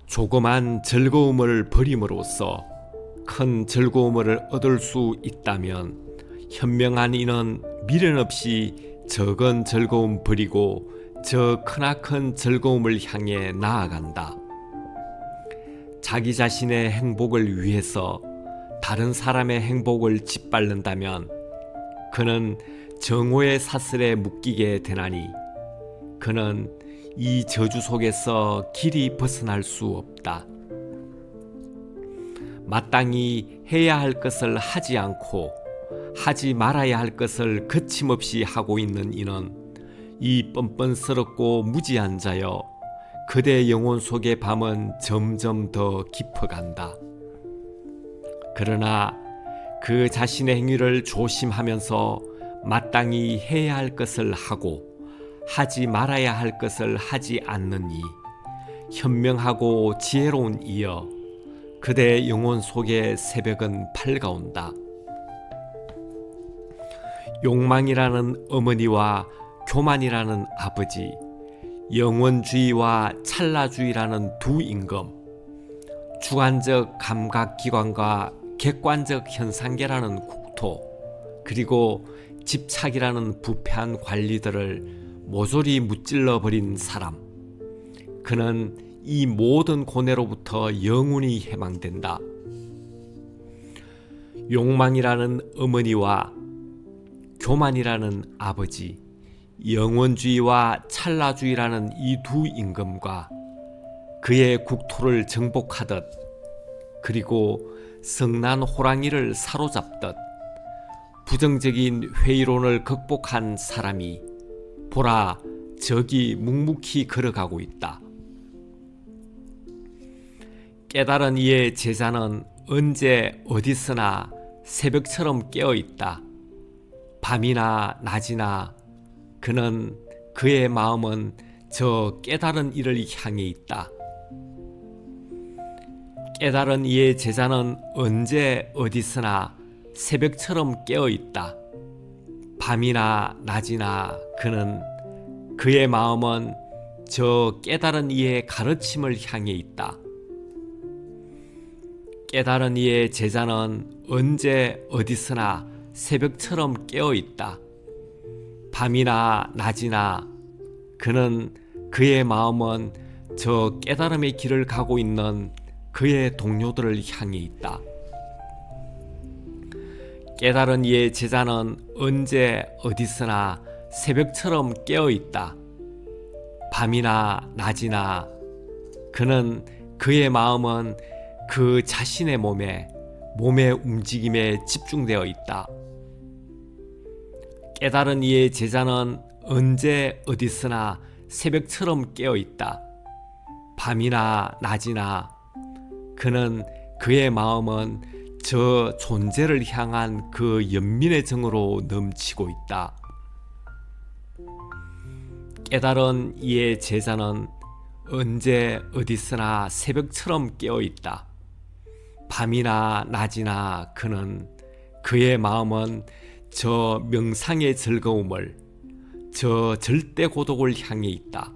조그만 즐거움을 버림으로써 큰 즐거움을 얻을 수 있다면 현명한 이는 미련 없이 적은 즐거움 버리고 저 크나큰 즐거움을 향해 나아간다. 자기 자신의 행복을 위해서 다른 사람의 행복을 짓밟는다면 그는 정오의 사슬에 묶이게 되나니 그는 이 저주 속에서 길이 벗어날 수 없다. 마땅히 해야 할 것을 하지 않고 하지 말아야 할 것을 거침없이 하고 있는 이는 이 뻔뻔스럽고 무지한 자여 그대 영혼 속의 밤은 점점 더 깊어간다. 그러나 그 자신의 행위를 조심하면서 마땅히 해야 할 것을 하고 하지 말아야 할 것을 하지 않느니 현명하고 지혜로운 이여 그대 영혼 속의 새벽은 밝아온다. 욕망이라는 어머니와 교만이라는 아버지, 영원주의와 찰나주의라는 두 임금, 주관적 감각기관과 객관적 현상계라는 국토, 그리고 집착이라는 부패한 관리들을 모조리 무찔러 버린 사람, 그는 이 모든 고뇌로부터 영원히 해방된다. 욕망이라는 어머니와 교만이라는 아버지, 영원주의와 찰나주의라는 이 두 임금과 그의 국토를 정복하듯 그리고 성난 호랑이를 사로잡듯 부정적인 회의론을 극복한 사람이 보라 저기 묵묵히 걸어가고 있다. 깨달은 이의 제자는 언제 어디서나 새벽처럼 깨어있다. 밤이나 낮이나 그는 그의 마음은 저 깨달은 이를 향해 있다. 깨달은 이의 제자는 언제 어디서나 새벽처럼 깨어있다. 밤이나 낮이나 그는 그의 마음은 저 깨달은 이의 가르침을 향해 있다. 깨달은 이의 제자는 언제 어디서나 새벽처럼 깨어있다. 밤이나 낮이나 그는 그의 마음은 저 깨달음의 길을 가고 있는 그의 동료들을 향해 있다. 깨달은 이의 제자는 언제 어디서나 새벽처럼 깨어있다. 밤이나 낮이나 그는 그의 마음은 그 자신의 몸의 움직임에 집중되어 있다. 깨달은 이의 제자는 언제 어디서나 새벽처럼 깨어있다. 밤이나 낮이나 그는 그의 마음은 저 존재를 향한 그 연민의 정으로 넘치고 있다. 깨달은 이의 제자는 언제 어디서나 새벽처럼 깨어있다. 밤이나 낮이나 그는 그의 마음은 저 명상의 즐거움을, 저 절대 고독을 향해 있다.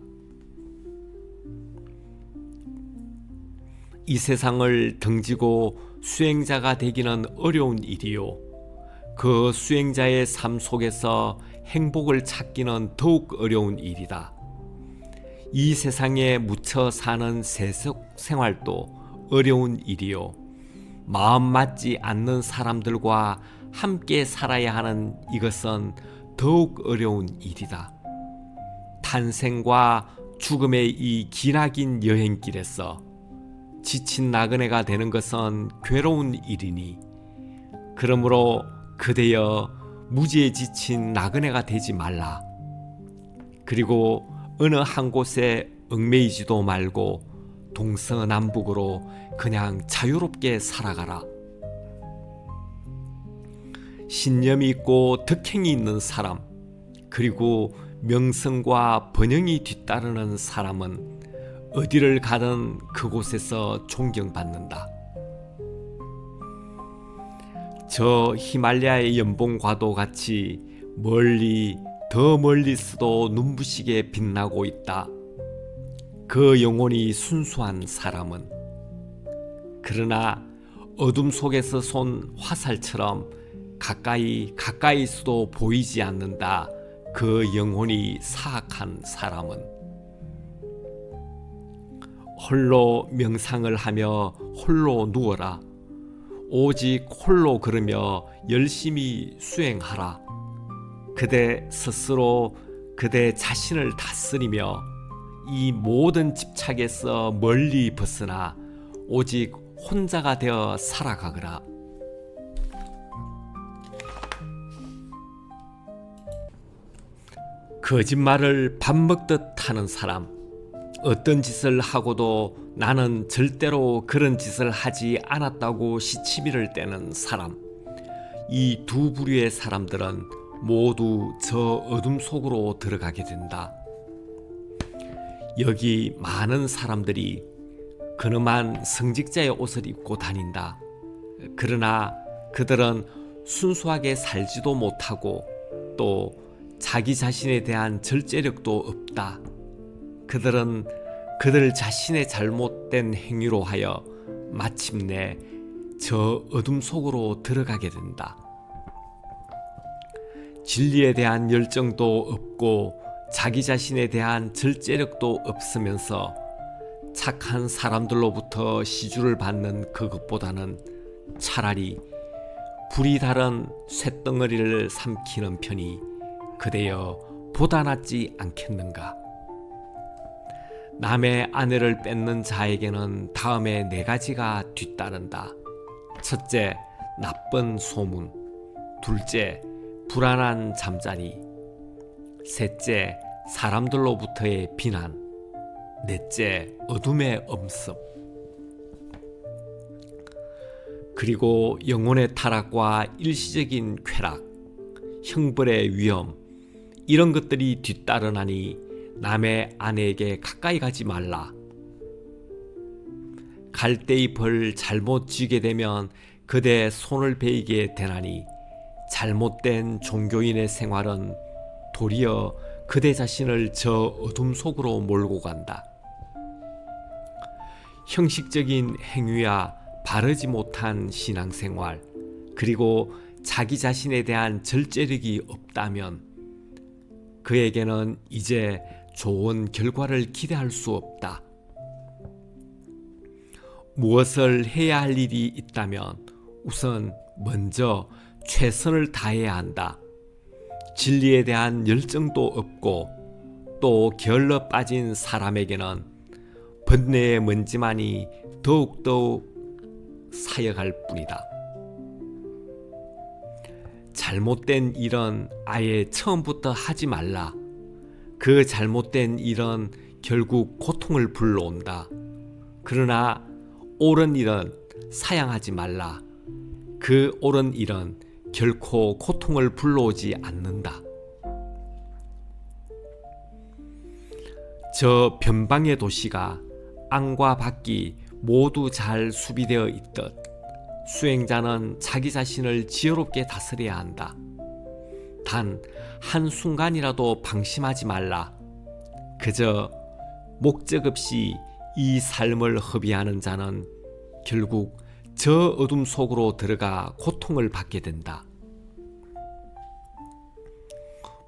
이 세상을 등지고 수행자가 되기는 어려운 일이요. 그 수행자의 삶 속에서 행복을 찾기는 더욱 어려운 일이다. 이 세상에 묻혀 사는 세속 생활도 어려운 일이요. 마음 맞지 않는 사람들과 함께 살아야 하는 이것은 더욱 어려운 일이다. 탄생과 죽음의 이 기나긴 여행길에서 지친 나그네가 되는 것은 괴로운 일이니 그러므로 그대여 무지에 지친 나그네가 되지 말라. 그리고 어느 한 곳에 얽매이지도 말고 동서남북으로 그냥 자유롭게 살아가라. 신념이 있고 덕행이 있는 사람, 그리고 명성과 번영이 뒤따르는 사람은 어디를 가든 그곳에서 존경받는다. 저 히말라야의 연봉과도 같이 멀리 더 멀리서도 눈부시게 빛나고 있다. 그 영혼이 순수한 사람은. 그러나 어둠 속에서 쏜 화살처럼 가까이서도 보이지 않는다. 그 영혼이 사악한 사람은. 홀로 명상을 하며 홀로 누워라. 오직 홀로 걸으며 열심히 수행하라. 그대 스스로 그대 자신을 다스리며 이 모든 집착에서 멀리 벗어나 오직 혼자가 되어 살아가거라. 거짓말을 밥 먹듯 하는 사람. 어떤 짓을 하고도 나는 절대로 그런 짓을 하지 않았다고 시치미를 떼는 사람. 이 두 부류의 사람들은 모두 저 어둠 속으로 들어가게 된다. 여기 많은 사람들이 근엄한 성직자의 옷을 입고 다닌다. 그러나 그들은 순수하게 살지도 못하고 또 자기 자신에 대한 절제력도 없다. 그들은 그들 자신의 잘못된 행위로 하여 마침내 저 어둠 속으로 들어가게 된다. 진리에 대한 열정도 없고 자기 자신에 대한 절제력도 없으면서 착한 사람들로부터 시주를 받는 그것보다는 차라리 불이 다른 쇳덩어리를 삼키는 편이 그대여 보다 낫지 않겠는가. 남의 아내를 뺏는 자에게는 다음에 4가지가 뒤따른다. 첫째, 나쁜 소문. 둘째, 불안한 잠자리. 셋째, 사람들로부터의 비난. 넷째, 어둠의 엄습. 그리고 영혼의 타락과 일시적인 쾌락, 형벌의 위험, 이런 것들이 뒤따르나니 남의 아내에게 가까이 가지 말라. 갈대의 벌 잘못 쥐게 되면 그대 손을 베이게 되나니 잘못된 종교인의 생활은 도리어 그대 자신을 저 어둠 속으로 몰고 간다. 형식적인 행위와 바르지 못한 신앙생활, 그리고 자기 자신에 대한 절제력이 없다면 그에게는 이제 좋은 결과를 기대할 수 없다. 무엇을 해야 할 일이 있다면 우선 먼저 최선을 다해야 한다. 진리에 대한 열정도 없고 또 게을러 빠진 사람에게는 번뇌의 먼지만이 더욱더욱 사여갈 뿐이다. 잘못된 일은 아예 처음부터 하지 말라. 그 잘못된 일은 결국 고통을 불러온다. 그러나 옳은 일은 사양하지 말라. 그 옳은 일은 결코 고통을 불러오지 않는다. 저 변방의 도시가 안과 밖이 모두 잘 수비되어 있듯 수행자는 자기 자신을 지혜롭게 다스려야 한다. 단 한순간이라도 방심하지 말라. 그저 목적 없이 이 삶을 허비하는 자는 결국 저 어둠 속으로 들어가 고통을 받게 된다.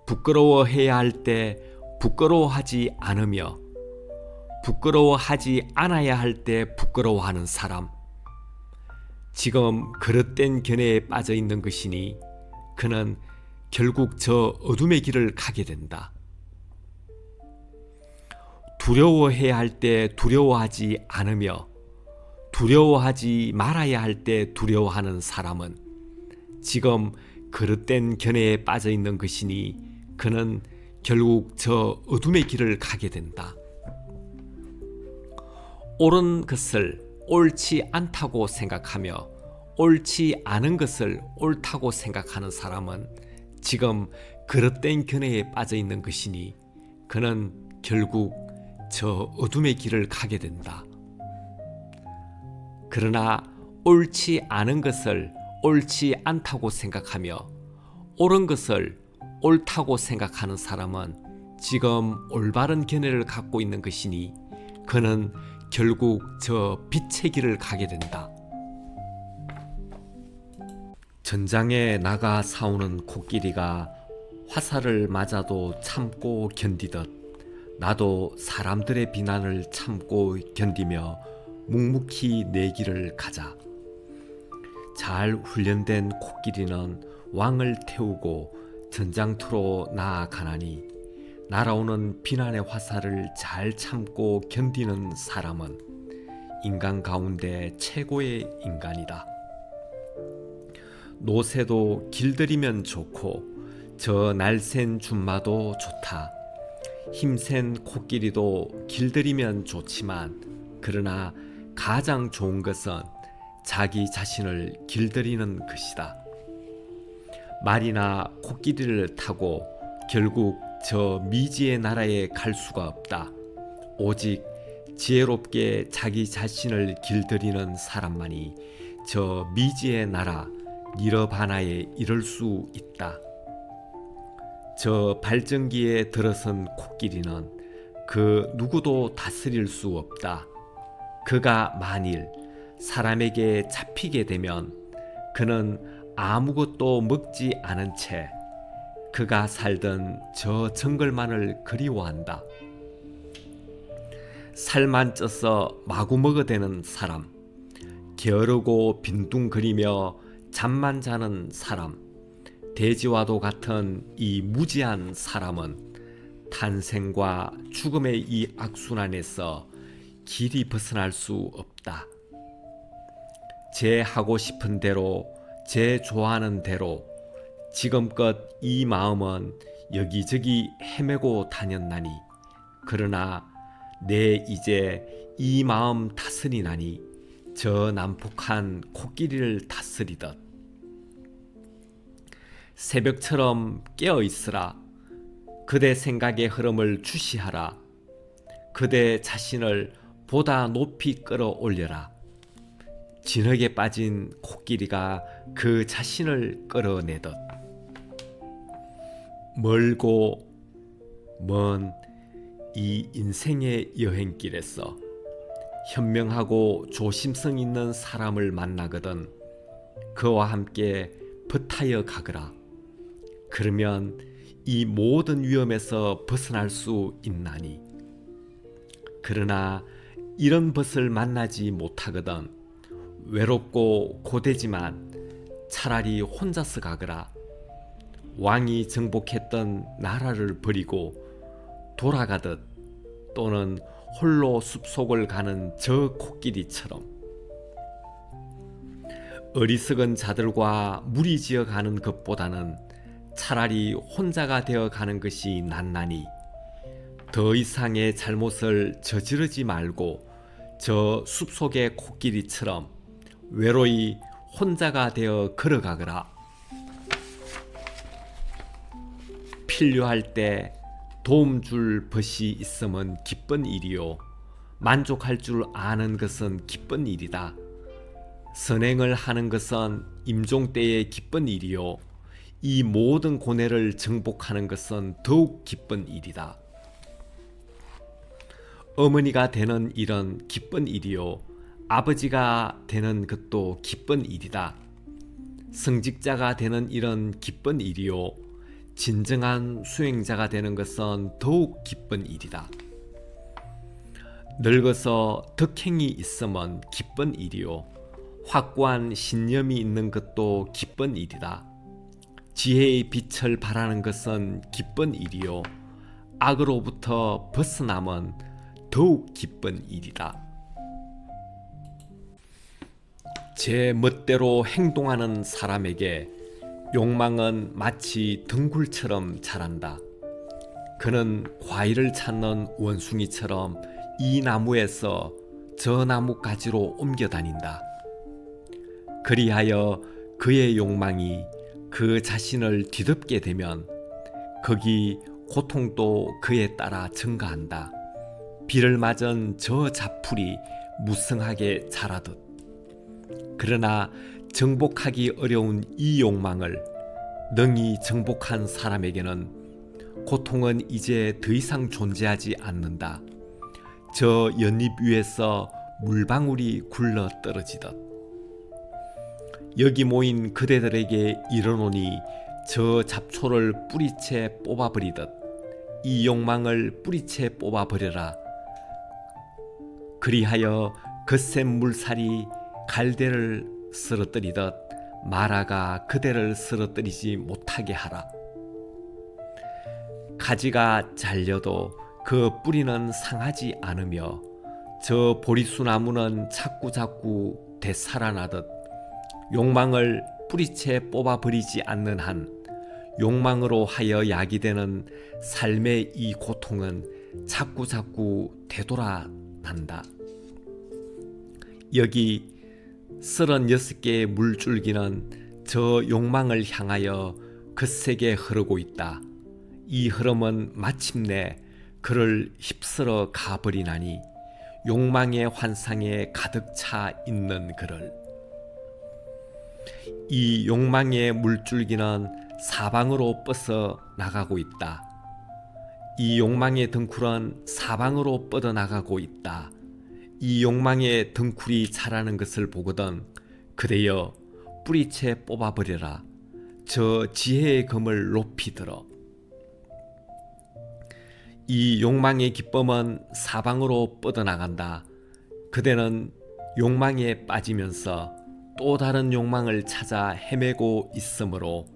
부끄러워해야 할 때 부끄러워하지 않으며 부끄러워하지 않아야 할 때 부끄러워하는 사람. 지금 그릇된 견해에 빠져 있는 것이니 그는 결국 저 어둠의 길을 가게 된다. 두려워해야 할 때 두려워하지 않으며 두려워하지 말아야 할 때 두려워하는 사람은 지금 그릇된 견해에 빠져 있는 것이니 그는 결국 저 어둠의 길을 가게 된다. 옳은 것을 옳지 않다고 생각하며 옳지 않은 것을 옳다고 생각하는 사람은 지금 그릇된 견해에 빠져 있는 것이니 그는 결국 저 어둠의 길을 가게 된다. 그러나 옳지 않은 것을 옳지 않다고 생각하며 옳은 것을 옳다고 생각하는 사람은 지금 올바른 견해를 갖고 있는 것이니 그는 결국 저 빛의 길을 가게 된다. 전장에 나가 싸우는 코끼리가 화살을 맞아도 참고 견디듯 나도 사람들의 비난을 참고 견디며 묵묵히 내 길을 가자. 잘 훈련된 코끼리는 왕을 태우고 전장터로 나아가나니 날아오는 비난의 화살을 잘 참고 견디는 사람은 인간 가운데 최고의 인간이다. 노새도 길들이면 좋고 저 날쌘 줌마도 좋다. 힘센 코끼리도 길들이면 좋지만 그러나 가장 좋은 것은 자기 자신을 길들이는 것이다. 말이나 코끼리를 타고 결국 저 미지의 나라에 갈 수가 없다. 오직 지혜롭게 자기 자신을 길들이는 사람만이 저 미지의 나라 니르바나에 이를 수 있다. 저 발전기에 들어선 코끼리는 그 누구도 다스릴 수 없다. 그가 만일 사람에게 잡히게 되면 그는 아무것도 먹지 않은 채 그가 살던 저 정글만을 그리워한다. 살만 쪄서 마구 먹어대는 사람, 게으르고 빈둥거리며 잠만 자는 사람, 돼지와도 같은 이 무지한 사람은 탄생과 죽음의 이 악순환에서 길이 벗어날 수 없다. 제 하고 싶은 대로, 제 좋아하는 대로 지금껏 이 마음은 여기저기 헤매고 다녔나니 그러나 내 이제 이 마음 다스리나니 저 난폭한 코끼리를 다스리듯 새벽처럼 깨어 있으라. 그대 생각의 흐름을 주시하라. 그대 자신을 보다 높이 끌어올려라. 진흙에 빠진 코끼리가 그 자신을 끌어내듯 멀고 먼 이 인생의 여행길에서 현명하고 조심성 있는 사람을 만나거든 그와 함께 버타여 가거라. 그러면 이 모든 위험에서 벗어날 수 있나니. 그러나 이런 벗을 만나지 못하거든 외롭고 고되지만 차라리 혼자서 가거라. 왕이 정복했던 나라를 버리고 돌아가듯 또는 홀로 숲속을 가는 저 코끼리처럼 어리석은 자들과 무리지어 가는 것보다는 차라리 혼자가 되어 가는 것이 낫나니 더 이상의 잘못을 저지르지 말고 저 숲속의 코끼리처럼 외로이 혼자가 되어 걸어가거라. 필요할 때 도움 줄 벗이 있으면 기쁜 일이요 만족할 줄 아는 것은 기쁜 일이다. 선행을 하는 것은 임종 때의 기쁜 일이요 이 모든 고뇌를 정복하는 것은 더욱 기쁜 일이다. 어머니가 되는 일은 기쁜 일이요 아버지가 되는 것도 기쁜 일이다. 성직자가 되는 일은 기쁜 일이요 진정한 수행자가 되는 것은 더욱 기쁜 일이다. 늙어서 덕행이 있으면 기쁜 일이요 확고한 신념이 있는 것도 기쁜 일이다. 지혜의 빛을 발하는 것은 기쁜 일이요 악으로부터 벗어남은 더욱 기쁜 일이다. 제 멋대로 행동하는 사람에게 욕망은 마치 덩굴처럼 자란다. 그는 과일을 찾는 원숭이처럼 이 나무에서 저 나무가지로 옮겨 다닌다. 그리하여 그의 욕망이 그 자신을 뒤덮게 되면 거기 고통도 그에 따라 증가한다. 비를 맞은 저 자풀이 무성하게 자라듯. 그러나 정복하기 어려운 이 욕망을 능히 정복한 사람에게는 고통은 이제 더 이상 존재하지 않는다. 저 연잎 위에서 물방울이 굴러 떨어지듯 여기 모인 그대들에게 이르노니 저 잡초를 뿌리채 뽑아버리듯 이 욕망을 뿌리채 뽑아버려라. 그리하여 거센 물살이 갈대를 쓰러뜨리듯 마라가 그대를 쓰러뜨리지 못하게 하라. 가지가 잘려도 그 뿌리는 상하지 않으며 저 보리수나무는 자꾸자꾸 되살아나듯 욕망을 뿌리채 뽑아버리지 않는 한 욕망으로 하여 야기되는 삶의 이 고통은 자꾸자꾸 되돌아난다. 여기 36개의 물줄기는 저 욕망을 향하여 거세게 흐르고 있다. 이 흐름은 마침내 그를 휩쓸어 가버리나니 욕망의 환상에 가득 차 있는 그를. 이 욕망의 물줄기는 사방으로 뻗어 나가고 있다. 이 욕망의 등굴은 사방으로 뻗어 나가고 있다. 이 욕망의 등굴이 자라는 것을 보거든 그대여 뿌리채 뽑아버려라. 저 지혜의 검을 높이 들어. 이 욕망의 기쁨은 사방으로 뻗어나간다. 그대는 욕망에 빠지면서 또 다른 욕망을 찾아 헤매고 있으므로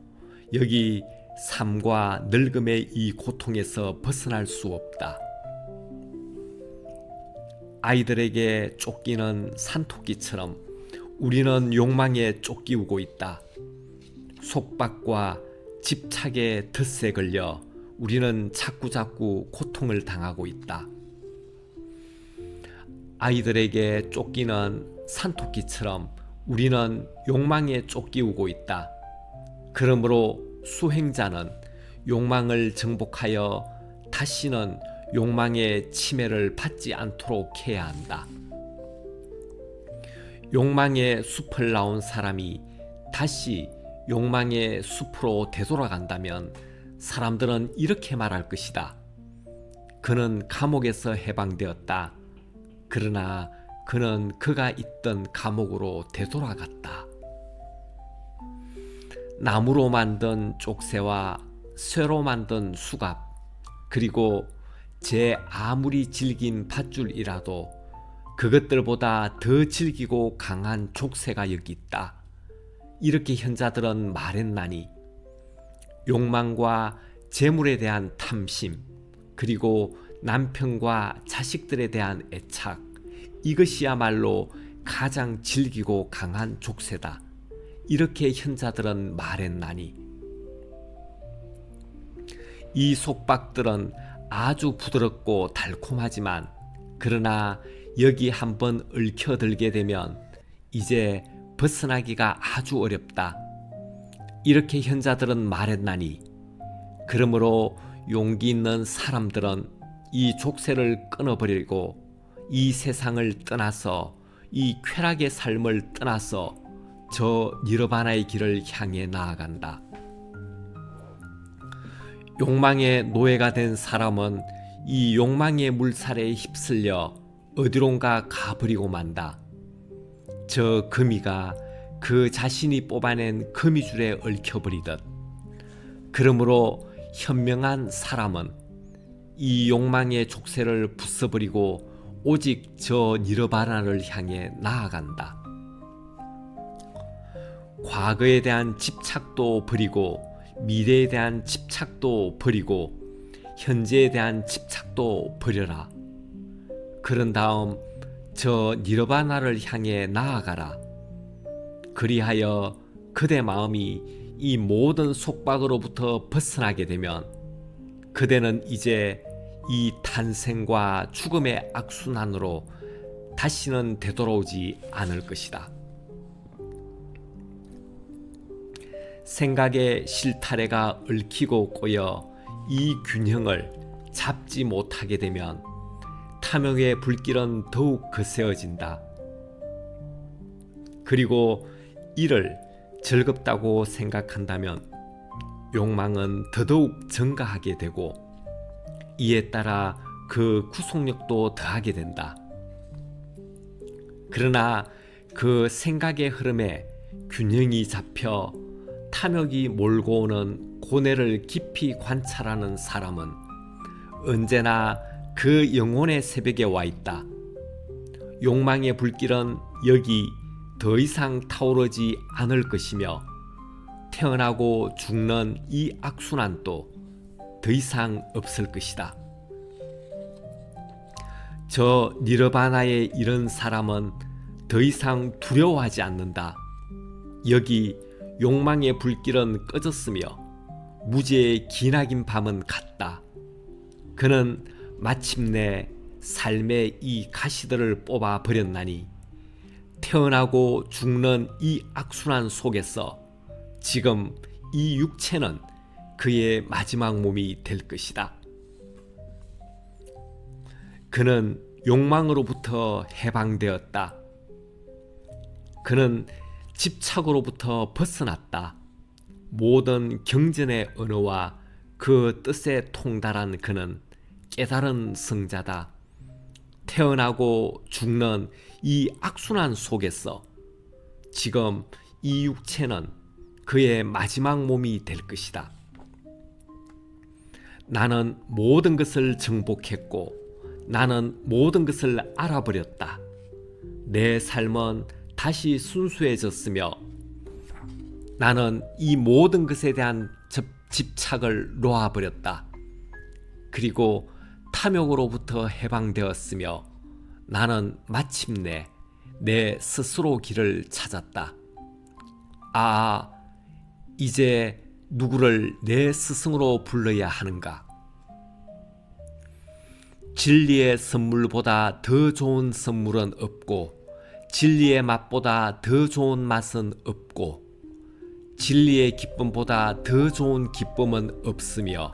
여기 삶과 늙음의 이 고통에서 벗어날 수 없다. 아이들에게 쫓기는 산토끼처럼 우리는 욕망에 쫓기우고 있다. 속박과 집착의 덫에 걸려 우리는 자꾸자꾸 고통을 당하고 있다. 아이들에게 쫓기는 산토끼처럼 우리는 욕망에 쫓기우고 있다. 그러므로 수행자는 욕망을 정복하여 다시는 욕망의 침해를 받지 않도록 해야 한다. 욕망의 숲을 나온 사람이 다시 욕망의 숲으로 되돌아간다면 사람들은 이렇게 말할 것이다. 그는 감옥에서 해방되었다. 그러나 그는 그가 있던 감옥으로 되돌아갔다. 나무로 만든 족쇄와 쇠로 만든 수갑, 그리고 제 아무리 질긴 밧줄이라도 그것들보다 더 질기고 강한 족쇄가 여기 있다. 이렇게 현자들은 말했나니 욕망과 재물에 대한 탐심, 그리고 남편과 자식들에 대한 애착, 이것이야말로 가장 질기고 강한 족쇄다. 이렇게 현자들은 말했나니 이 속박들은 아주 부드럽고 달콤하지만 그러나 여기 한번 얽혀들게 되면 이제 벗어나기가 아주 어렵다. 이렇게 현자들은 말했나니 그러므로 용기 있는 사람들은 이 족쇄를 끊어버리고 이 세상을 떠나서 이 쾌락의 삶을 떠나서 저 니르바나의 길을 향해 나아간다. 욕망의 노예가 된 사람은 이 욕망의 물살에 휩쓸려 어디론가 가버리고 만다. 저 거미가 그 자신이 뽑아낸 거미줄에 얽혀버리듯. 그러므로 현명한 사람은 이 욕망의 족쇄를 부숴버리고 오직 저 니르바나를 향해 나아간다. 과거에 대한 집착도 버리고 미래에 대한 집착도 버리고 현재에 대한 집착도 버려라. 그런 다음 저 니르바나를 향해 나아가라. 그리하여 그대 마음이 이 모든 속박으로부터 벗어나게 되면 그대는 이제 이 탄생과 죽음의 악순환으로 다시는 되돌아오지 않을 것이다. 생각의 실타래가 얽히고 꼬여 이 균형을 잡지 못하게 되면 탐욕의 불길은 더욱 거세어진다. 그리고 이를 즐겁다고 생각한다면 욕망은 더더욱 증가하게 되고 이에 따라 그 구속력도 더하게 된다. 그러나 그 생각의 흐름에 균형이 잡혀 탐욕이 몰고 오는 고뇌를 깊이 관찰하는 사람은 언제나 그 영혼의 새벽에 와 있다. 욕망의 불길은 여기 더 이상 타오르지 않을 것이며 태어나고 죽는 이 악순환도 더 이상 없을 것이다. 저 니르바나에 이른 사람은 더 이상 두려워하지 않는다. 여기 욕망의 불길은 꺼졌으며 무지의 기나긴 밤은 갔다. 그는 마침내 삶의 이 가시들을 뽑아 버렸나니 태어나고 죽는 이 악순환 속에서 지금 이 육체는 그의 마지막 몸이 될 것이다. 그는 욕망으로부터 해방되었다. 그는 집착으로부터 벗어났다. 모든 경전의 언어와 그 뜻에 통달한 그는 깨달은 성자다. 태어나고 죽는 이 악순환 속에서 지금 이 육체는 그의 마지막 몸이 될 것이다. 나는 모든 것을 정복했고 나는 모든 것을 알아버렸다. 내 삶은 다시 순수해졌으며 나는 이 모든 것에 대한 집착을 놓아버렸다. 그리고 탐욕으로부터 해방되었으며 나는 마침내 내 스스로 길을 찾았다. 아, 이제 누구를 내 스승으로 불러야 하는가? 진리의 선물보다 더 좋은 선물은 없고 진리의 맛보다 더 좋은 맛은 없고 진리의 기쁨보다 더 좋은 기쁨은 없으며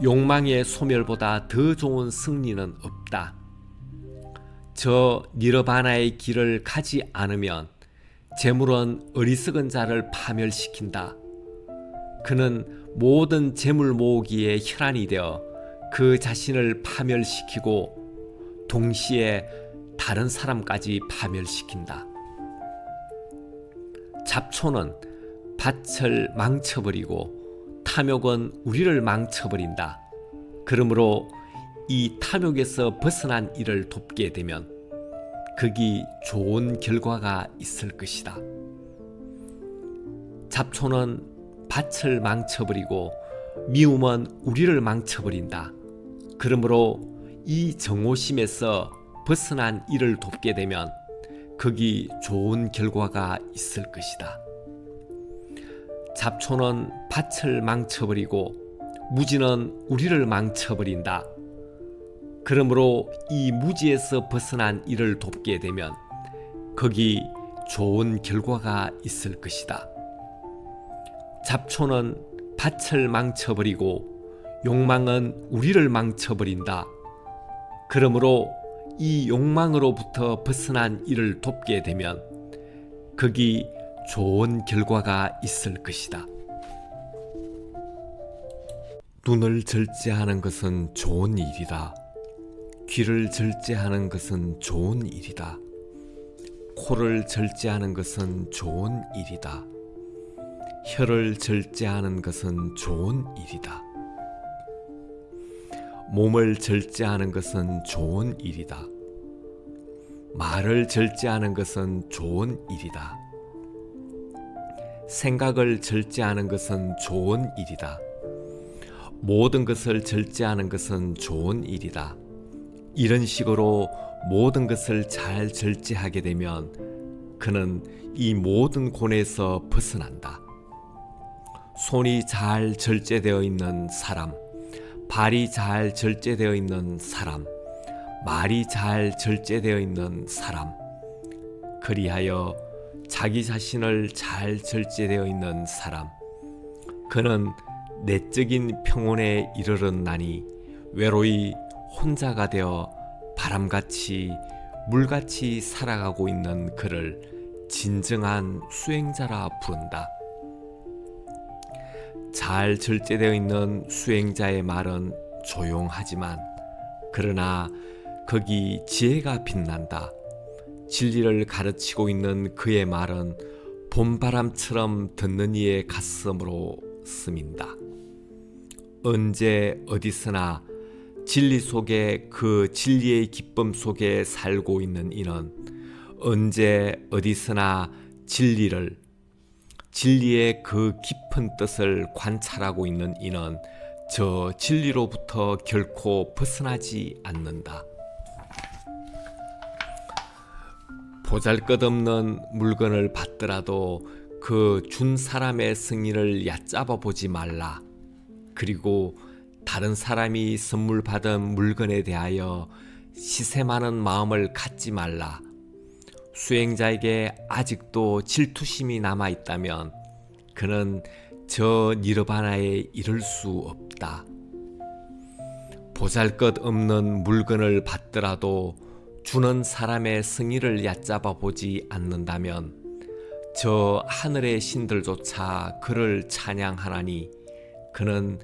욕망의 소멸보다 더 좋은 승리는 없다. 저 니르바나의 길을 가지 않으면 재물은 어리석은 자를 파멸시킨다. 그는 모든 재물 모으기에 혈안이 되어 그 자신을 파멸시키고 동시에 다른 사람까지 파멸시킨다. 잡초는 밭을 망쳐버리고 탐욕은 우리를 망쳐버린다. 그러므로 이 탐욕에서 벗어난 이를 돕게 되면 거기 좋은 결과가 있을 것이다. 잡초는 밭을 망쳐버리고 미움은 우리를 망쳐버린다. 그러므로 이 정오심에서 벗어난 이를 돕게 되면 거기 좋은 결과가 있을 것이다. 잡초는 밭을 망쳐버리고 무지는 우리를 망쳐버린다. 그러므로 이 무지에서 벗어난 이를 돕게 되면 거기 좋은 결과가 있을 것이다. 잡초는 밭을 망쳐버리고 욕망은 우리를 망쳐버린다. 그러므로 이 욕망으로부터 벗어난 이를 돕게 되면 거기 좋은 결과가 있을 것이다. 눈을 절제하는 것은 좋은 일이다. 귀를 절제하는 것은 좋은 일이다. 코를 절제하는 것은 좋은 일이다. 혀를 절제하는 것은 좋은 일이다. 몸을 절제하는 것은 좋은 일이다. 말을 절제하는 것은 좋은 일이다. 생각을 절제하는 것은 좋은 일이다. 모든 것을 절제하는 것은 좋은 일이다. 이런 식으로 모든 것을 잘 절제하게 되면 그는 이 모든 고뇌에서 벗어난다. 손이 잘 절제되어 있는 사람, 발이 잘 절제되어 있는 사람, 말이 잘 절제되어 있는 사람, 그리하여 자기 자신을 잘 절제되어 있는 사람, 그는 내적인 평온에 이르렀나니 외로이 혼자가 되어 바람같이 물같이 살아가고 있는 그를 진정한 수행자라 부른다. 잘 절제되어 있는 수행자의 말은 조용하지만 그러나 거기 지혜가 빛난다. 진리를 가르치고 있는 그의 말은 봄바람처럼 듣는 이의 가슴으로 스민다. 언제 어디서나 진리 속에 그 진리의 기쁨 속에 살고 있는 이는 언제 어디서나 진리의 그 깊은 뜻을 관찰하고 있는 이는 저 진리로부터 결코 벗어나지 않는다. 보잘것없는 물건을 받더라도 그 준 사람의 승리를 얕잡아 보지 말라. 그리고 다른 사람이 선물 받은 물건에 대하여 시샘하는 마음을 갖지 말라. 수행자에게 아직도 질투심이 남아 있다면 그는 저 니르바나에 이를 수 없다. 보잘것없는 물건을 받더라도 주는 사람의 승리를 얕잡아 보지 않는다면 저 하늘의 신들조차 그를 찬양하나니 그는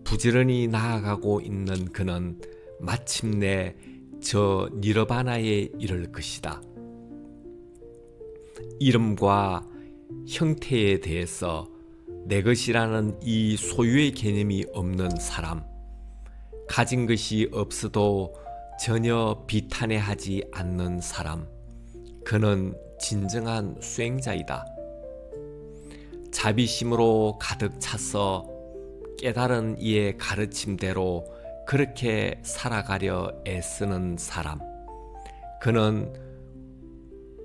부지런히 나아가고 있는 그는 마침내 저 니르바나에 이를 것이다. 이름과 형태에 대해서 내 것이라는 이 소유의 개념이 없는 사람, 가진 것이 없어도 전혀 비탄해하지 않는 사람, 그는 진정한 수행자이다. 자비심으로 가득 차서 깨달은 이의 가르침대로 그렇게 살아가려 애쓰는 사람, 그는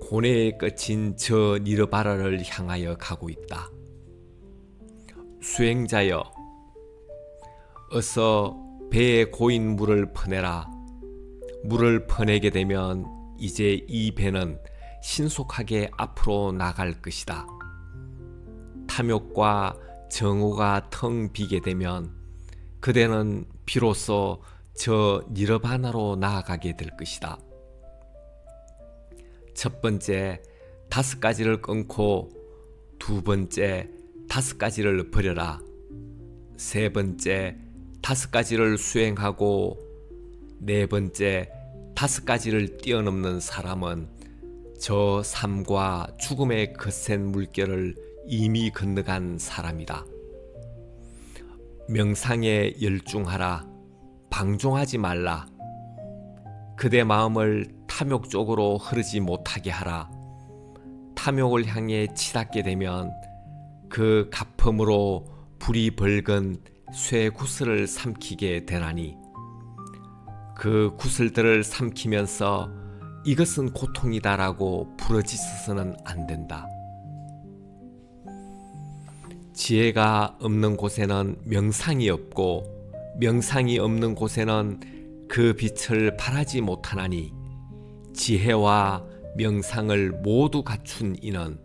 고뇌의 끝인 저 니르바나를 향하여 가고 있다. 수행자여, 어서 배에 고인 물을 퍼내라. 물을 퍼내게 되면 이제 이 배는 신속하게 앞으로 나갈 것이다. 탐욕과 정오가 텅 비게 되면 그대는 비로소 저 니르바나로 나아가게 될 것이다. 첫 번째 5가지를 끊고 두 번째 5가지를 버려라. 세 번째 5가지를 수행하고 네 번째 5가지를 뛰어넘는 사람은 저 삶과 죽음의 거센 물결을 이미 건너간 사람이다. 명상에 열중하라. 방종하지 말라. 그대 마음을 탐욕 쪽으로 흐르지 못하게 하라. 탐욕을 향해 치닫게 되면 그 가품으로 불이 벌건 쇠 구슬을 삼키게 되나니 그 구슬들을 삼키면서 이것은 고통이다라고 부러지서는 안 된다. 지혜가 없는 곳에는 명상이 없고 명상이 없는 곳에는 그 빛을 발하지 못하나니 지혜와 명상을 모두 갖춘 이는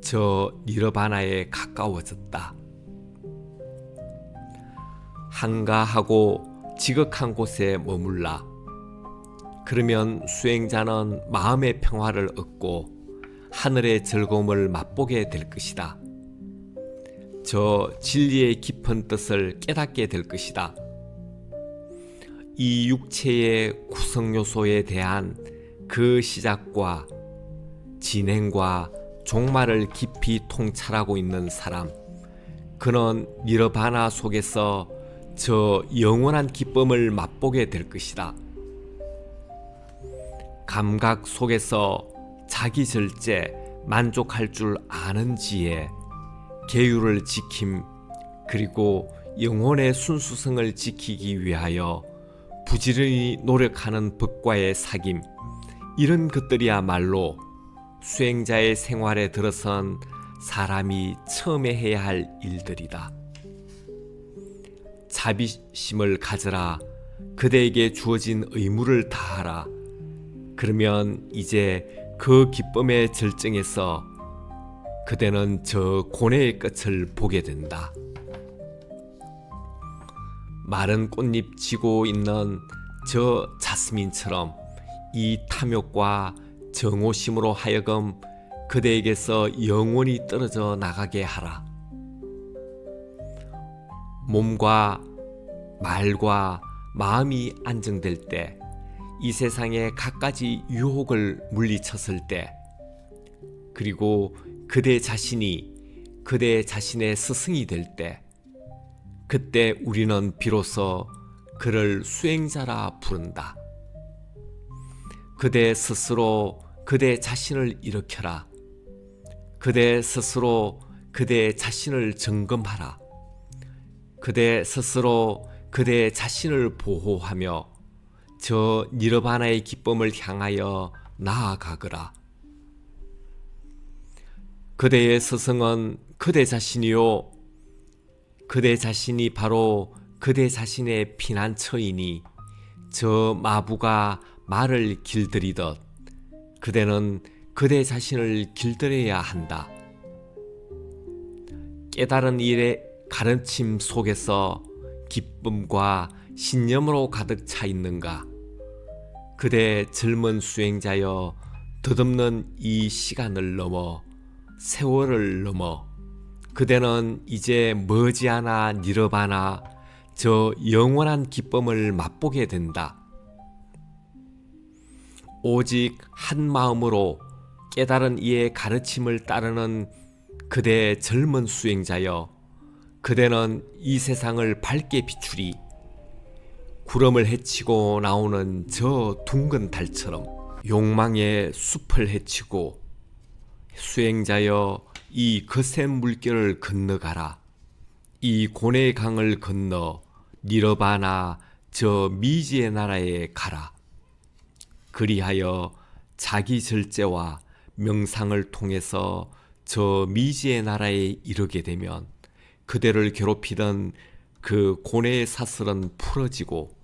저 니르바나에 가까워졌다. 한가하고 지극한 곳에 머물라. 그러면 수행자는 마음의 평화를 얻고 하늘의 즐거움을 맛보게 될 것이다. 저 진리의 깊은 뜻을 깨닫게 될 것이다. 이 육체의 구성 요소에 대한 그 시작과 진행과 종말을 깊이 통찰하고 있는 사람, 그는 니르바나 속에서 저 영원한 기쁨을 맛보게 될 것이다. 감각 속에서 자기 절제, 만족할 줄 아는 지혜, 계율을 지킴, 그리고 영혼의 순수성을 지키기 위하여 부지런히 노력하는 법과의 사귐, 이런 것들이야말로 수행자의 생활에 들어선 사람이 처음에 해야 할 일들이다. 자비심을 가져라. 그대에게 주어진 의무를 다하라. 그러면 이제 그 기쁨의 절정에서 그대는 저 고뇌의 끝을 보게 된다. 마른 꽃잎 지고 있는 저 자스민처럼 이 탐욕과 정오심으로 하여금 그대에게서 영원히 떨어져 나가게 하라. 몸과 말과 마음이 안정될 때, 이 세상의 갖가지 유혹을 물리쳤을 때, 그리고 그대 자신이 그대 자신의 스승이 될 때, 그때 우리는 비로소 그를 수행자라 부른다. 그대 스스로 그대 자신을 일으켜라. 그대 스스로 그대 자신을 점검하라. 그대 스스로 그대 자신을 보호하며 저 니르바나의 기쁨을 향하여 나아가거라. 그대의 스승은 그대 자신이요, 그대 자신이 바로 그대 자신의 피난처이니 저 마부가 말을 길들이듯 그대는 그대 자신을 길들여야 한다. 깨달은 일의 가르침 속에서 기쁨과 신념으로 가득 차 있는가? 그대 젊은 수행자여, 덧없는 이 시간을 넘어 세월을 넘어 그대는 이제 머지않아 니르바나, 저 영원한 기쁨을 맛보게 된다. 오직 한 마음으로 깨달은 이의 가르침을 따르는 그대 젊은 수행자여, 그대는 이 세상을 밝게 비추리. 구름을 헤치고 나오는 저 둥근 달처럼 욕망의 숲을 헤치고 수행자여, 이 거센 물결을 건너가라. 이 고뇌의 강을 건너 니르바나, 저 미지의 나라에 가라. 그리하여 자기 절제와 명상을 통해서 저 미지의 나라에 이르게 되면 그대를 괴롭히던 그 고뇌의 사슬은 풀어지고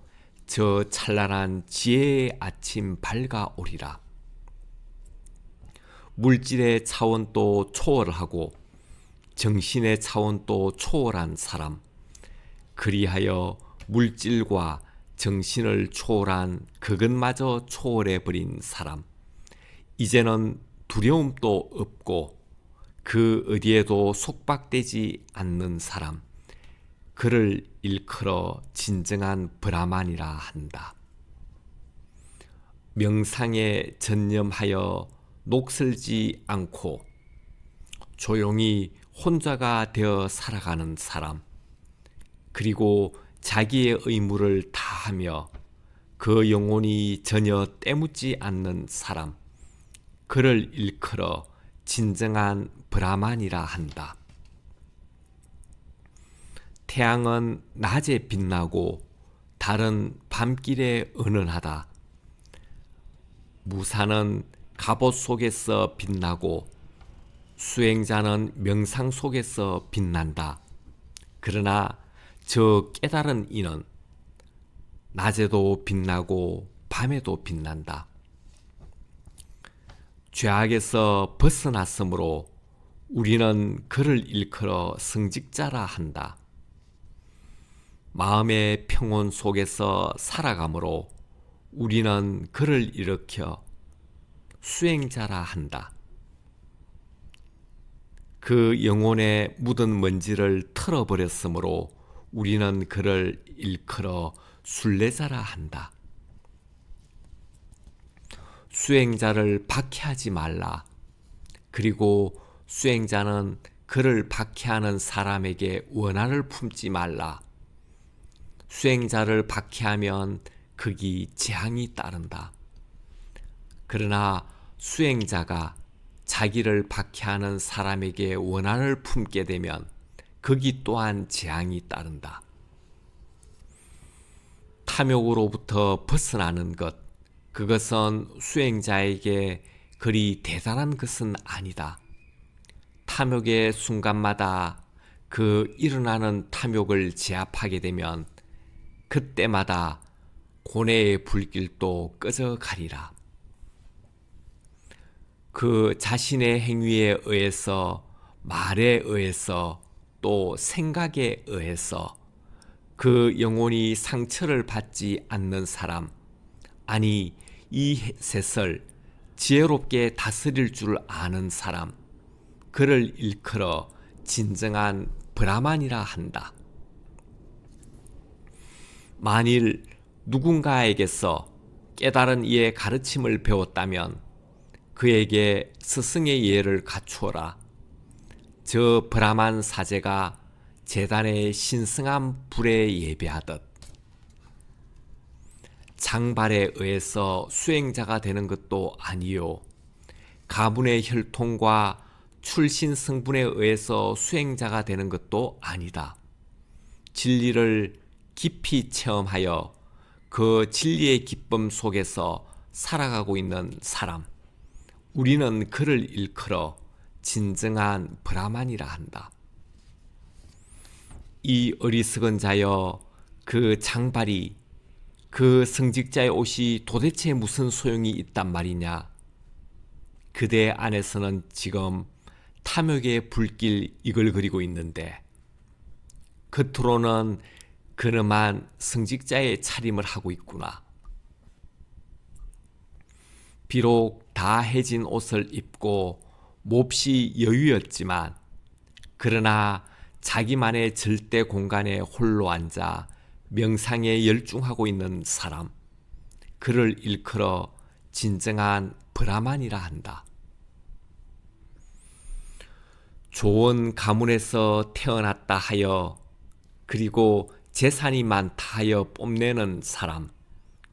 저 찬란한 지혜의 아침 밝아오리라. 물질의 차원도 초월하고 정신의 차원도 초월한 사람, 그리하여 물질과 정신을 초월한 그것마저 초월해버린 사람, 이제는 두려움도 없고 그 어디에도 속박되지 않는 사람, 그를 일컬어 진정한 브라만이라 한다. 명상에 전념하여 녹슬지 않고 조용히 혼자가 되어 살아가는 사람, 그리고 자기의 의무를 다하며 그 영혼이 전혀 때묻지 않는 사람, 그를 일컬어 진정한 브라만이라 한다. 태양은 낮에 빛나고 달은 밤길에 은은하다. 무사는 갑옷 속에서 빛나고 수행자는 명상 속에서 빛난다. 그러나 저 깨달은 이는 낮에도 빛나고 밤에도 빛난다. 죄악에서 벗어났으므로 우리는 그를 일컬어 성직자라 한다. 마음의 평온 속에서 살아가므로 우리는 그를 일으켜 수행자라 한다. 그 영혼에 묻은 먼지를 털어버렸으므로 우리는 그를 일컬어 순례자라 한다. 수행자를 박해하지 말라. 그리고 수행자는 그를 박해하는 사람에게 원한을 품지 말라. 수행자를 박해하면 극이 재앙이 따른다. 그러나 수행자가 자기를 박해하는 사람에게 원한을 품게 되면 극이 또한 재앙이 따른다. 탐욕으로부터 벗어나는 것, 그것은 수행자에게 그리 대단한 것은 아니다. 탐욕의 순간마다 그 일어나는 탐욕을 제압하게 되면 그때마다 고뇌의 불길도 꺼져가리라. 그 자신의 행위에 의해서, 말에 의해서, 또 생각에 의해서 그 영혼이 상처를 받지 않는 사람, 아니 이 셋을 지혜롭게 다스릴 줄 아는 사람, 그를 일컬어 진정한 브라만이라 한다. 만일 누군가에게서 깨달은 이의 가르침을 배웠다면 그에게 스승의 예를 갖추어라. 저 브라만 사제가 제단의 신성한 불에 예배하듯 장발에 의해서 수행자가 되는 것도 아니요 가문의 혈통과 출신 성분에 의해서 수행자가 되는 것도 아니다. 진리를 깊이 체험하여 그 진리의 기쁨 속에서 살아가고 있는 사람, 우리는 그를 일컬어 진정한 브라만이라 한다. 이 어리석은 자여, 그 장발이, 그 성직자의 옷이 도대체 무슨 소용이 있단 말이냐? 그대 안에서는 지금 탐욕의 불길 이글거리고 있는데 겉으로는 근엄한 성직자의 차림을 하고 있구나. 비록 다 해진 옷을 입고 몹시 여유였지만 그러나 자기만의 절대 공간에 홀로 앉아 명상에 열중하고 있는 사람, 그를 일컬어 진정한 브라만이라 한다. 좋은 가문에서 태어났다 하여 그리고 재산이 많다 하여 뽐내는 사람,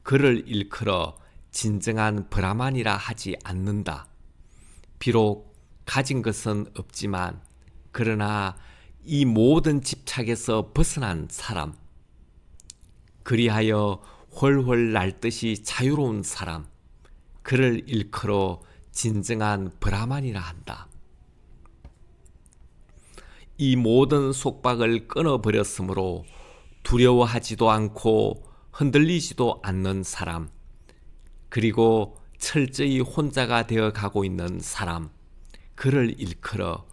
그를 일컬어 진정한 브라만이라 하지 않는다. 비록 가진 것은 없지만 그러나 이 모든 집착에서 벗어난 사람, 그리하여 훨훨 날듯이 자유로운 사람, 그를 일컬어 진정한 브라만이라 한다. 이 모든 속박을 끊어버렸으므로 두려워하지도 않고 흔들리지도 않는 사람, 그리고 철저히 혼자가 되어 가고 있는 사람, 그를 일컬어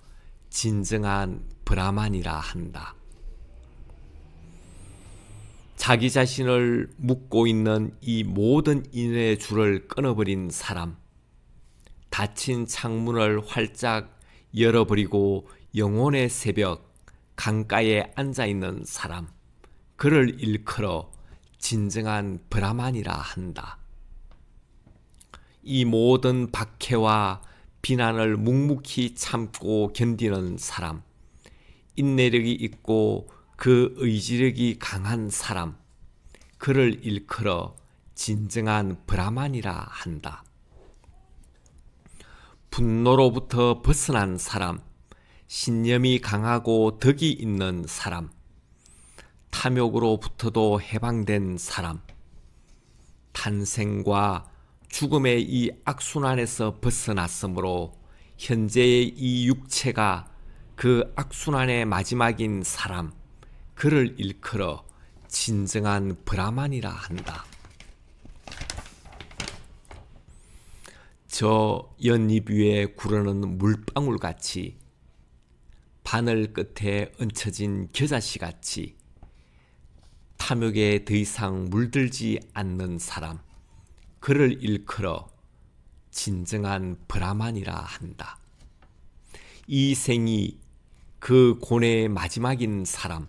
진정한 브라만이라 한다. 자기 자신을 묶고 있는 이 모든 인연의 줄을 끊어버린 사람, 닫힌 창문을 활짝 열어버리고 영혼의 새벽 강가에 앉아있는 사람, 그를 일컬어 진정한 브라만이라 한다. 이 모든 박해와 비난을 묵묵히 참고 견디는 사람, 인내력이 있고 그 의지력이 강한 사람, 그를 일컬어 진정한 브라만이라 한다. 분노로부터 벗어난 사람, 신념이 강하고 덕이 있는 사람, 탐욕으로부터도 해방된 사람, 탄생과 죽음의 이 악순환에서 벗어났으므로 현재의 이 육체가 그 악순환의 마지막인 사람, 그를 일컬어 진정한 브라만이라 한다. 저 연잎 위에 구르는 물방울같이, 바늘 끝에 얹혀진 겨자씨같이 탐욕에 더 이상 물들지 않는 사람, 그를 일컬어 진정한 브라만이라 한다. 이 생이 그 고뇌의 마지막인 사람,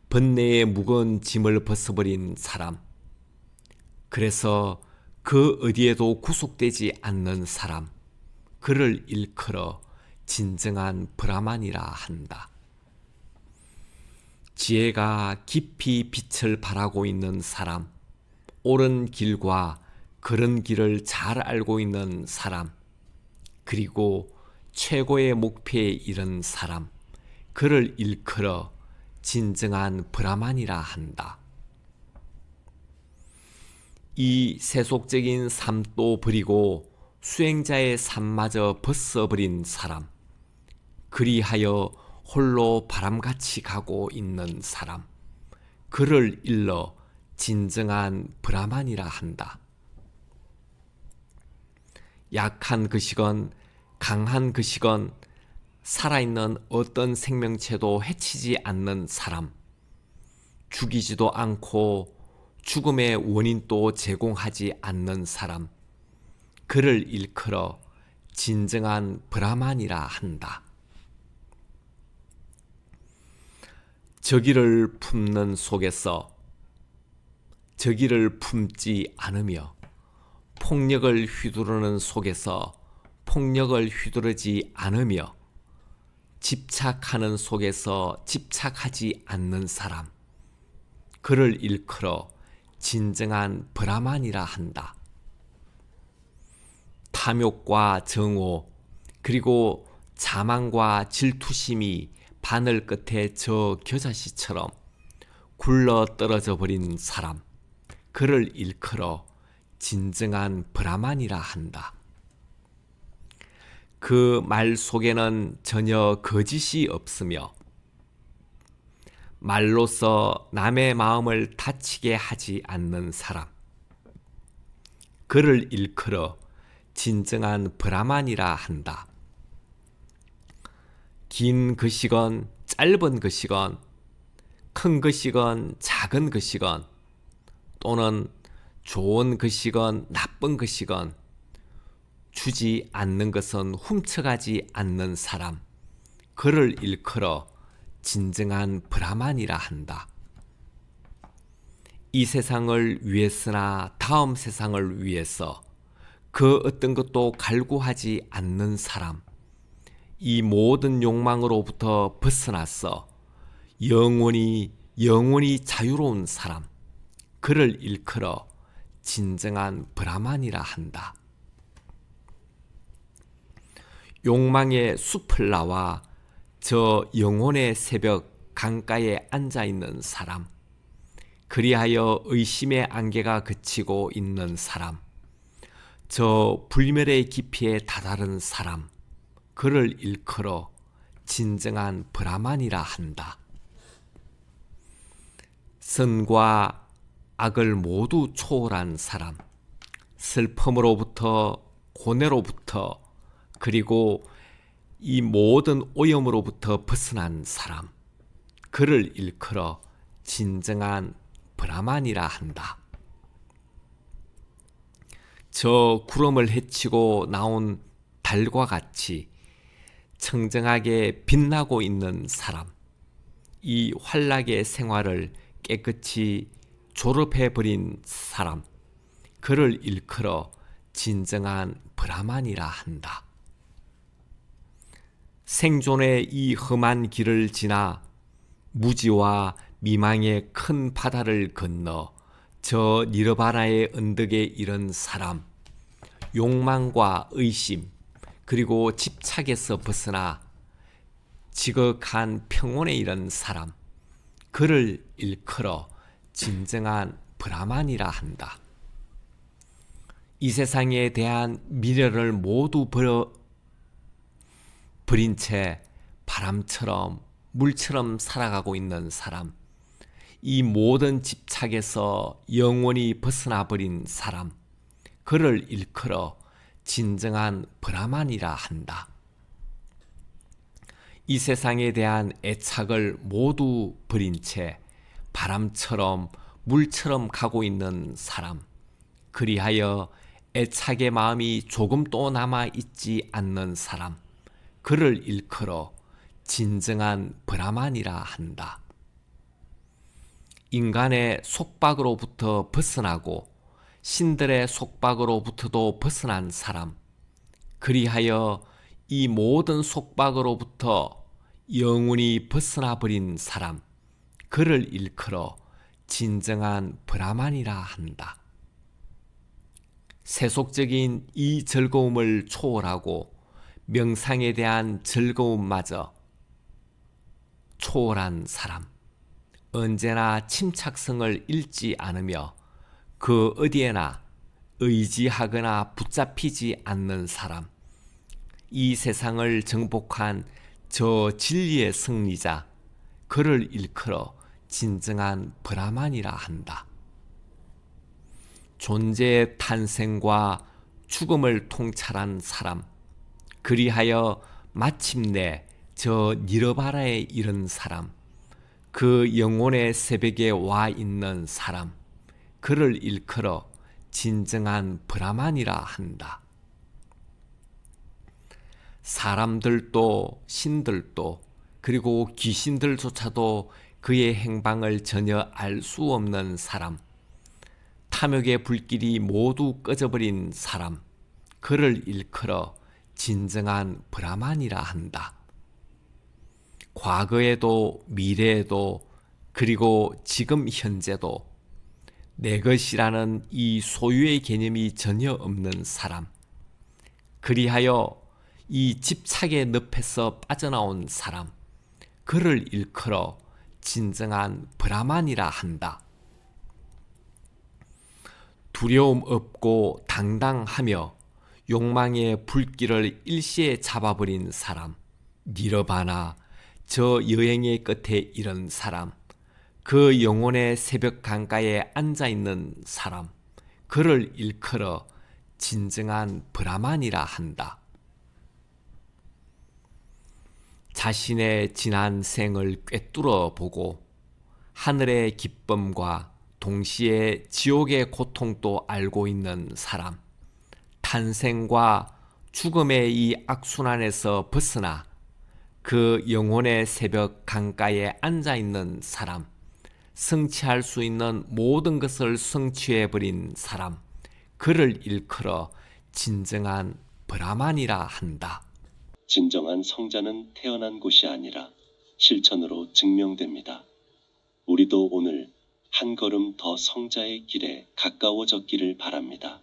번뇌의 무거운 짐을 벗어버린 사람, 그래서 그 어디에도 구속되지 않는 사람, 그를 일컬어 진정한 브라만이라 한다. 지혜가 깊이 빛을 발하고 있는 사람, 옳은 길과 그런 길을 잘 알고 있는 사람, 그리고 최고의 목표에 이른 사람, 그를 일컬어 진정한 브라만이라 한다. 이 세속적인 삶도 버리고 수행자의 삶마저 벗어버린 사람, 그리하여 홀로 바람같이 가고 있는 사람, 그를 일러 진정한 브라만이라 한다. 약한 것이건 강한 것이건 살아있는 어떤 생명체도 해치지 않는 사람, 죽이지도 않고 죽음의 원인도 제공하지 않는 사람, 그를 일컬어 진정한 브라만이라 한다. 저기를 품는 속에서 저기를 품지 않으며 폭력을 휘두르는 속에서 폭력을 휘두르지 않으며 집착하는 속에서 집착하지 않는 사람, 그를 일컬어 진정한 브라만이라 한다. 탐욕과 정오, 그리고 자만과 질투심이 바늘 끝에 저 겨자씨처럼 굴러 떨어져 버린 사람, 그를 일컬어 진정한 브라만이라 한다. 그 말 속에는 전혀 거짓이 없으며 말로써 남의 마음을 다치게 하지 않는 사람, 그를 일컬어 진정한 브라만이라 한다. 긴 것이건 짧은 것이건 큰 것이건 작은 것이건 또는 좋은 것이건 나쁜 것이건 주지 않는 것은 훔쳐가지 않는 사람, 그를 일컬어 진정한 브라만이라 한다. 이 세상을 위해서나 다음 세상을 위해서 그 어떤 것도 갈구하지 않는 사람, 이 모든 욕망으로부터 벗어나서 영원히 자유로운 사람, 그를 일컬어 진정한 브라만이라 한다. 욕망의 숲을 나와 저 영혼의 새벽 강가에 앉아 있는 사람, 그리하여 의심의 안개가 그치고 있는 사람, 저 불멸의 깊이에 다다른 사람, 그를 일컬어 진정한 브라만이라 한다. 선과 악을 모두 초월한 사람, 슬픔으로부터 고뇌로부터 그리고 이 모든 오염으로부터 벗어난 사람, 그를 일컬어 진정한 브라만이라 한다. 저 구름을 헤치고 나온 달과 같이 청정하게 빛나고 있는 사람, 이 환락의 생활을 깨끗이 졸업해버린 사람, 그를 일컬어 진정한 브라만이라 한다. 생존의 이 험한 길을 지나 무지와 미망의 큰 바다를 건너 저 니르바나의 언덕에 이른 사람, 욕망과 의심 그리고 집착에서 벗어나 지극한 평온에 이른 사람, 그를 일컬어 진정한 브라만이라 한다. 이 세상에 대한 미련을 모두 버린 채 바람처럼 물처럼 살아가고 있는 사람, 이 모든 집착에서 영원히 벗어나 버린 사람, 그를 일컬어 진정한 브라만이라 한다. 이 세상에 대한 애착을 모두 버린 채 바람처럼 물처럼 가고 있는 사람, 그리하여 애착의 마음이 조금도 남아 있지 않는 사람, 그를 일컬어 진정한 브라만이라 한다. 인간의 속박으로부터 벗어나고 신들의 속박으로부터도 벗어난 사람, 그리하여 이 모든 속박으로부터 영원히 벗어나 버린 사람, 그를 일컬어 진정한 브라만이라 한다. 세속적인 이 즐거움을 초월하고 명상에 대한 즐거움마저 초월한 사람, 언제나 침착성을 잃지 않으며 그 어디에나 의지하거나 붙잡히지 않는 사람, 이 세상을 정복한 저 진리의 승리자, 그를 일컬어 진정한 브라만이라 한다. 존재의 탄생과 죽음을 통찰한 사람, 그리하여 마침내 저 니르바나에 이른 사람, 그 영혼의 새벽에 와 있는 사람, 그를 일컬어 진정한 브라만이라 한다. 사람들도 신들도 그리고 귀신들조차도 그의 행방을 전혀 알 수 없는 사람, 탐욕의 불길이 모두 꺼져버린 사람, 그를 일컬어 진정한 브라만이라 한다. 과거에도 미래에도 그리고 지금 현재도 내 것이라는 이 소유의 개념이 전혀 없는 사람, 그리하여 이 집착의 늪에서 빠져나온 사람, 그를 일컬어 진정한 브라만이라 한다. 두려움 없고 당당하며 욕망의 불길을 일시에 잡아버린 사람, 니르바나, 저 여행의 끝에 이른 사람, 그 영혼의 새벽 강가에 앉아있는 사람, 그를 일컬어 진정한 브라만이라 한다. 자신의 지난 생을 꿰뚫어 보고 하늘의 기쁨과 동시에 지옥의 고통도 알고 있는 사람, 탄생과 죽음의 이 악순환에서 벗어나 그 영혼의 새벽 강가에 앉아있는 사람, 성취할 수 있는 모든 것을 성취해버린 사람, 그를 일컬어 진정한 브라만이라 한다. 진정한 성자는 태어난 곳이 아니라 실천으로 증명됩니다. 우리도 오늘 한 걸음 더 성자의 길에 가까워졌기를 바랍니다.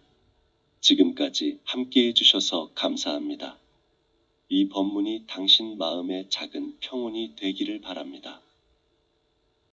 지금까지 함께해 주셔서 감사합니다. 이 법문이 당신 마음의 작은 평온이 되기를 바랍니다.